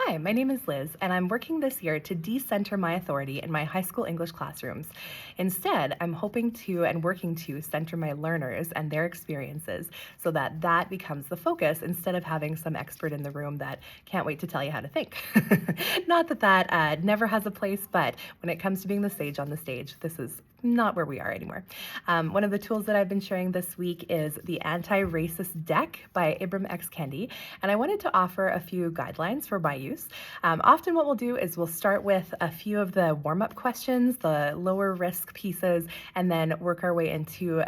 Hi, my name is Liz, and I'm working this year to decenter my authority in my high school English classrooms. Instead, I'm hoping to and working to center my learners and their experiences so that that becomes the focus instead of having some expert in the room that can't wait to tell you how to think. Not that that never has a place, but when it comes to being the sage on the stage, this is not where we are anymore. One of the tools that I've been sharing this week is the Anti-Racist Deck by Ibram X. Kendi, and I wanted to offer a few guidelines for my use. Often what we'll do is we'll start with a few of the warm-up questions, the lower risk pieces, and then work our way into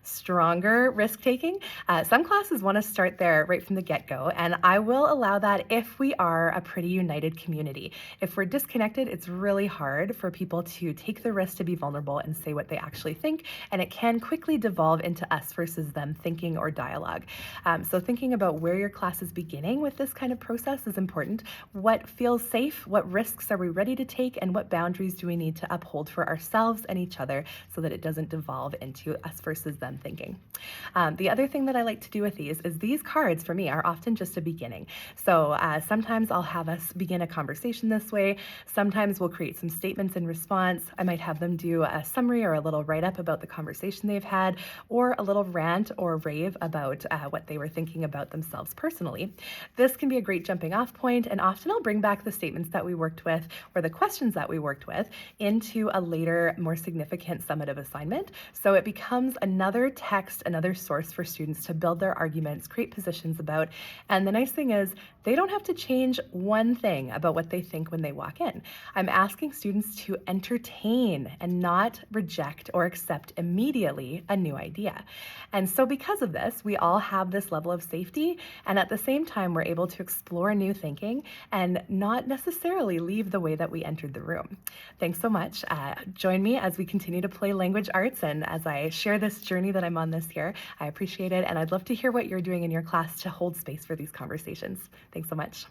stronger risk-taking. Some classes want to start there right from the get-go, and I will allow that if we are a pretty united community. If we're disconnected, it's really hard for people to take the risk to be vulnerable and say what they actually think, and it can quickly devolve into us versus them thinking or dialogue. So thinking about where your class is beginning with this kind of process is important. What feels safe? What risks are we ready to take? And what boundaries do we need to uphold for ourselves and each other so that it doesn't devolve into us versus them thinking? The other thing that I like to do with these is these cards for me are often just a beginning. So sometimes I'll have us begin a conversation this way. Sometimes we'll create some statements in response. I might have them do a summary or a little write-up about the conversation they've had, or a little rant or rave about what they were thinking about themselves personally. This can be a great jumping off point, and often I'll bring back the statements that we worked with or the questions that we worked with into a later, more significant summative assignment. So it becomes another text, another source for students to build their arguments, create positions about. And the nice thing is they don't have to change one thing about what they think when they walk in. I'm asking students to entertain and not reject or accept immediately a new idea. And so because of this, we all have this level of safety, and at the same time, we're able to explore new thinking and not necessarily leave the way that we entered the room. Thanks so much. Join me as we continue to play language arts and as I share this journey that I'm on this year. I appreciate it, and I'd love to hear what you're doing in your class to hold space for these conversations. Thanks so much.